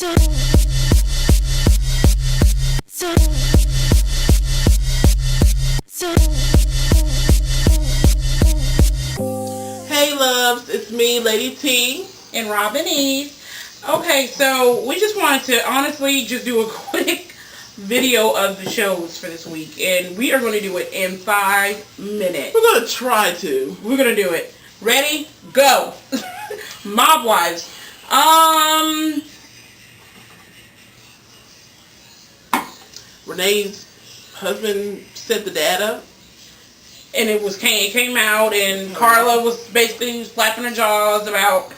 Hey loves, it's me, Lady T. And Robin Eve. Okay, so we just wanted to honestly just do a quick video of the shows for this week. And we are going to do it in 5 minutes. We're going to try to. We're going to do it. Ready? Go. MobWives. Renee's husband set the dad up. And it came out, and Carla was basically slapping her jaws about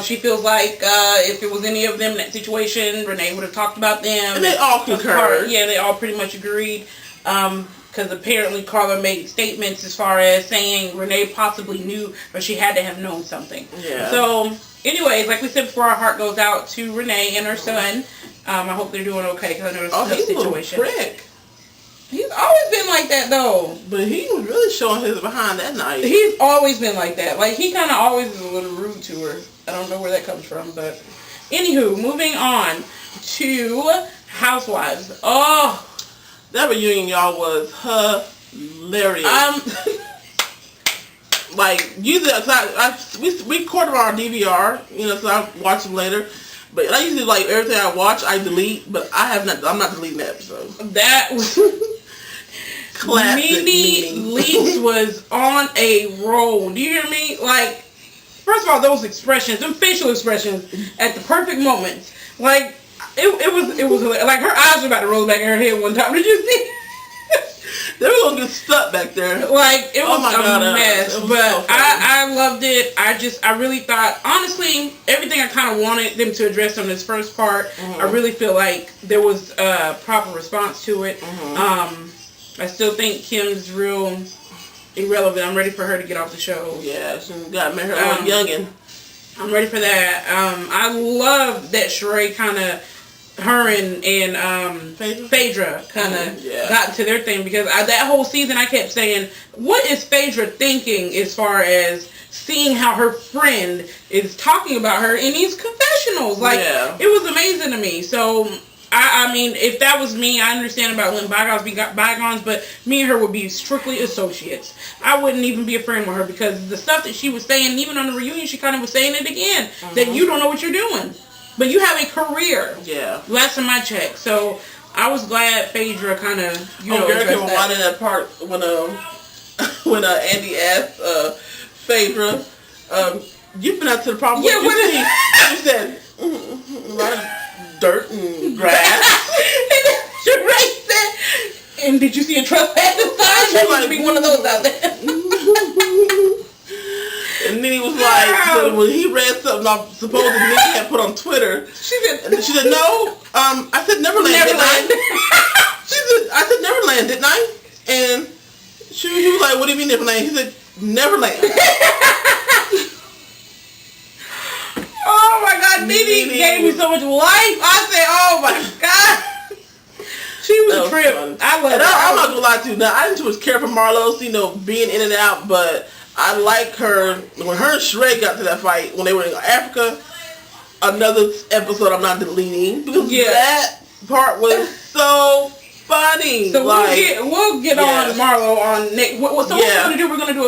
she feels like if it was any of them in that situation, Renee would have talked about them. And they all concurred. Yeah, they all pretty much agreed. Because apparently Carla made statements as far as saying Renee possibly knew, or she had to have known something. Yeah. So, anyways, like we said before, our heart goes out to Renee and her son. I hope they're doing okay, because I know it's a tough situation. He's a prick. He's always been like that, though. But he was really showing his behind that night. He's always been like that. Like, he kind of always is a little rude to her. I don't know where that comes from, but... Anywho, moving on to Housewives. Oh! That reunion, y'all, was hilarious. Like, usually, we recorded our DVR, so I watch them later. But I usually, like, everything I watch, I delete. But I'm not deleting that episode. That was... Classic Mimi Leaks was on a roll. Do you hear me? Like, first of all, those expressions, them facial expressions at the perfect moments. Like, it was like her eyes were about to roll back in her head one time. Did you see? They were gonna get stuck back there. Like, it was a mess. But so I loved it. I really thought, honestly, everything I kind of wanted them to address on this first part, I really feel like there was a proper response to it. I still think Kim's real irrelevant. I'm ready for her to get off the show. Yeah, she got to make her own youngin'. I'm ready for that. I love that Sheree kind of, her and Phaedra kind of got into their thing, because that whole season I kept saying, what is Phaedra thinking as far as seeing how her friend is talking about her in these confessionals? Like, it was amazing to me. So... I mean, if that was me, I understand about letting bygones be bygones, but me and her would be strictly associates. I wouldn't even be a friend with her, because the stuff that she was saying, even on the reunion, she kind of was saying it again, that you don't know what you're doing. But you have a career. Yeah. Last time I checked. So, I was glad Phaedra kind of, Girl came on in that part when Andy asked Phaedra, you've been out to the problem. Yeah, what is she said, a lot of dirt and grass. Sheree said, and did you see a trespassing sign? There used to be one of those out there. And then he was like, so when he read something I supposedly Nikki had put on Twitter, she said, no, I said Neverland, didn't I? She said, I said Neverland, didn't I? And he was like, what do you mean Neverland? He said, Neverland. Oh my God, Nene gave me so much life. I said, oh my God. She was a trip. I love her. I'm not gonna lie to you. Now, I didn't too much care for Marlos, being in and out, but I like her. When her and Sheree got to that fight, when they were in Africa, another episode I'm not deleting, because that part was so funny. So we'll get on Marlo on next. What we're gonna do? We're gonna do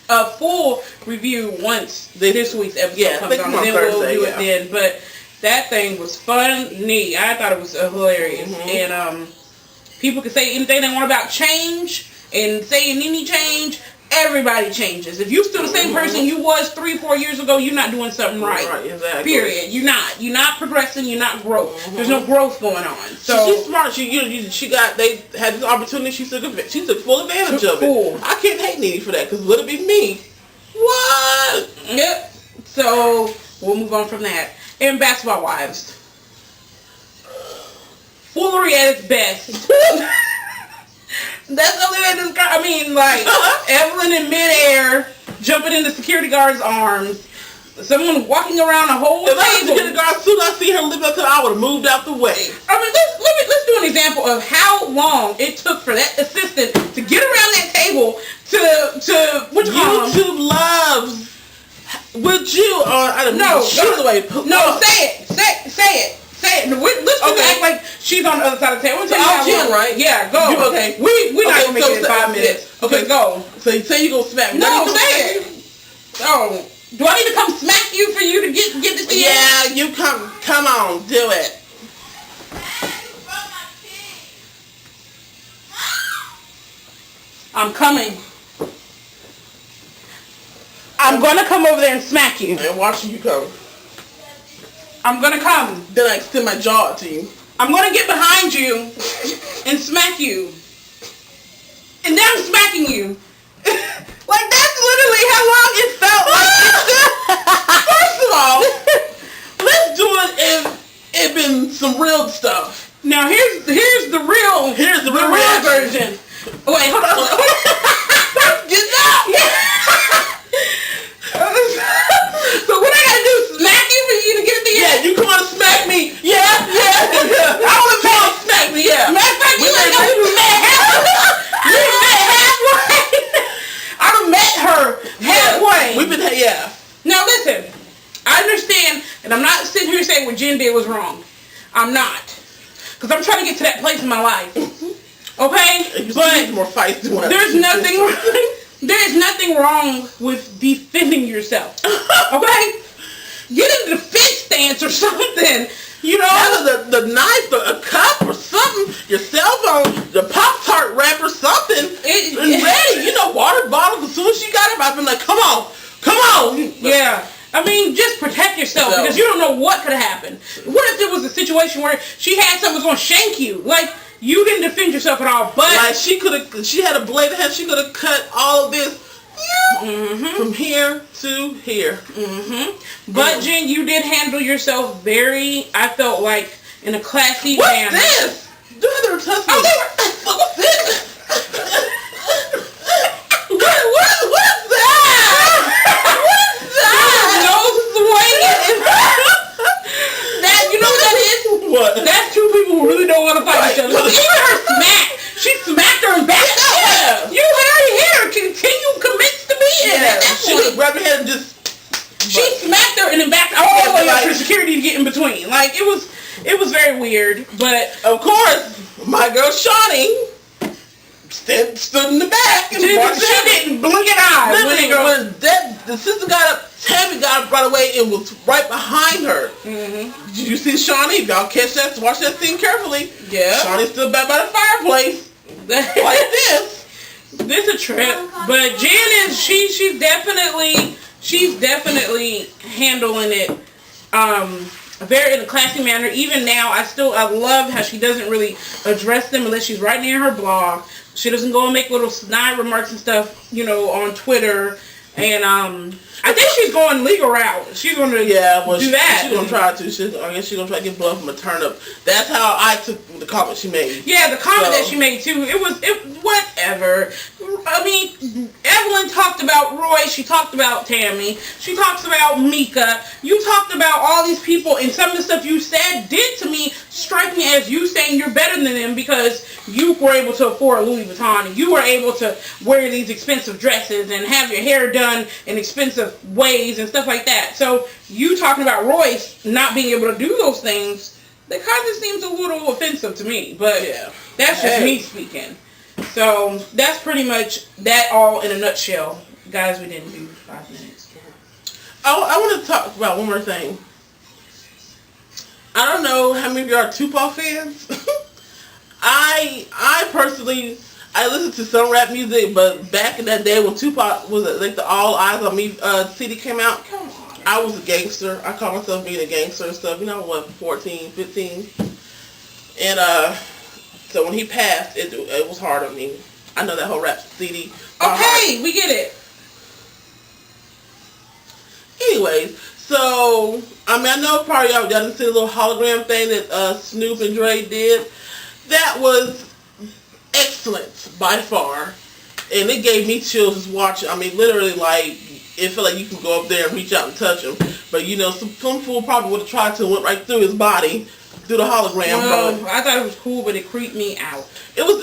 a full review once this week's episode comes on, and then we'll do it then. But that thing was funny. I thought it was hilarious. And people can say anything they want about change, and say any change. Everybody changes. If you're still the same person you was 3-4 years ago, you're not doing something right. Right, exactly. Period. You're not progressing. You're not growth. There's no growth going on. So she's smart. They had this opportunity. She took full advantage of it. I can't hate Nene for that, because would it be me? What? Yep. So we'll move on from that. And Basketball Wives. Foolery at its best. That's the only way to describe. I mean, like, Evelyn in midair, jumping into security guard's arms. Someone walking around a whole table. If I was a security guard, as soon as I see her live up to I would have moved out the way. I mean, let's do an example of how long it took for that assistant to get around that table to what you call them? YouTube loves. Would you? I don't know. No, say it. say it. Let's just act like she's on the other side of the table. So I'll Jen, right? Yeah, go. Okay. We're not going to make it in 5 minutes. Okay, go. So you say you going to smack me. No, say it. Oh. Do I need to come smack you for you to get this in? Yeah, you come on, do it. I'm coming. I'm gonna come over there and smack you. And watching you come. I'm gonna come. Then I extend my jaw to you. I'm gonna get behind you and smack you. And then I'm smacking you. Like, that's literally how long it felt like. First of all, let's do it if it been some real stuff. Now here's the real version. Wait, hold on. Get up. So what I gotta do? Smack you for you to get the Yeah, you come on and smack me. Yeah. I want to smack me. Yeah. Matter of fact, you ain't know we met halfway. We met halfway. I done met her halfway. We've been Now listen, I understand, and I'm not sitting here saying what Jen did was wrong. I'm not, because I'm trying to get to that place in my life. Okay, but more fights there's nothing wrong. There is nothing wrong with defending yourself. Okay, get in the defense stance or something. You know, either the knife, a cup, or something. Your cell phone, the Pop-Tart wrapper, something. And ready. You know, water bottles. As soon as she got it, I've been like, come on. Yeah. I mean, just protect yourself because you don't know what could have happened. What if there was a situation where she had someone going to shank you? Like, you didn't defend yourself at all, but like she had a blade ahead. She could have cut all of this from here to here. But Jen, you did handle yourself very, I felt like, in a classy manner. What's this? Do they were touching me. What's this? What's that? No swinging. That, you know what that is? What? That's two people who really don't want to fight each other. Even her smack. She smacked her and backed up. Yeah. You had her commits to being at that She point. grabbed her head and just... She smacked her and then backed all the way up for security to get in between. Like, it was very weird. But, of course, my girl Shawnee stood in the back. And she didn't blink an eye. When the sister got up, Tammy got up right away and was right behind her. Did you see Shawnee? If y'all catch that, watch that scene carefully. Yeah. Shawnee stood back by the fireplace. Like this. This a trip. But Jen is, she's definitely handling it very in a classy manner. Even now, I love how she doesn't really address them unless she's right near her blog. She doesn't go and make little snide remarks and stuff, you know, on Twitter. And I think she's going legal route. She's going to do that. She's going to try to. I guess she's going to try to get blood from a turnip. That's how I took the comment she made. Yeah, the comment that she made too. Whatever. I mean, Evelyn talked about Roy. She talked about Tammy. She talks about Mika. You talked about all these people, and some of the stuff you said did to me strike me as you saying you're better than them because you were able to afford Louis Vuitton and you were able to wear these expensive dresses and have your hair done in expensive ways and stuff like that. So you talking about Royce not being able to do those things, that kind of seems a little offensive to me. But that's just me speaking. So that's pretty much that all in a nutshell. Guys, we didn't do 5 minutes. I want to talk about one more thing. I don't know how many of you are Tupac fans. I personally, I listened to some rap music, but back in that day when Tupac was like the All Eyes on Me CD came out, I was a gangster. I call myself being a gangster and stuff. You know, 14, 15. And so when he passed, it was hard on me. I know that whole rap CD. Okay, we get it. Anyways, so, I mean, I know probably y'all didn't see the little hologram thing that Snoop and Dre did. That was excellent, by far. And it gave me chills just watching. I mean, literally, like, it felt like you can go up there and reach out and touch him. But, you know, some fool probably would have tried to and went right through his body, through the hologram. Well, I thought it was cool, but it creeped me out. It was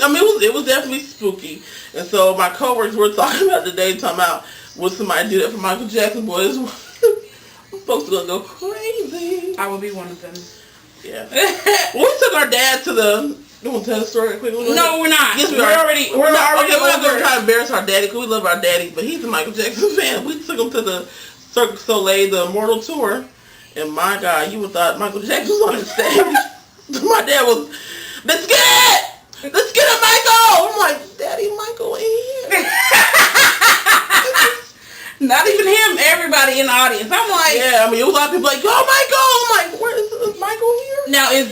definitely spooky. And so my coworkers were talking about today, talking about, would somebody do that for Michael Jackson? Boys, folks are going to go crazy. I will be one of them. Yeah. We took our dad to the. You want to tell the story quick? No, we're not. Yes, we're already. We're not going to try to embarrass our daddy because we love our daddy, but he's a Michael Jackson fan. We took him to the Cirque du Soleil, the Immortal Tour, and my God, you would thought Michael Jackson was on the stage. My dad was, let's get it, Michael. I'm like, Daddy, Michael ain't here. Not even him, everybody in the audience. I'm like... Yeah, I mean, it was a lot of people like, oh, Michael! I'm like, where is Michael here? Now, if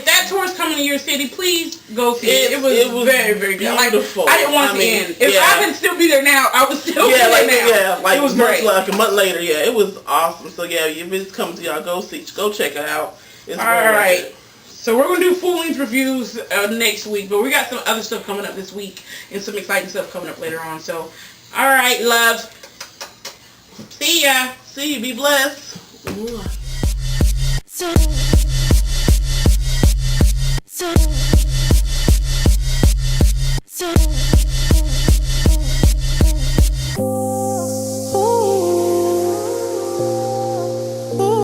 that tour's coming to your city, please go see it. It was very, very good. Beautiful. Like, I didn't want it to end. If I could still be there now, I would still be there now. Yeah, like it was great. Like a month later, yeah, it was awesome. So, yeah, if it's coming to y'all, go check it out. It's all right. So we're going to do full-length reviews next week, but we got some other stuff coming up this week and some exciting stuff coming up later on. So, all right, loves. See ya. See you. Be blessed. So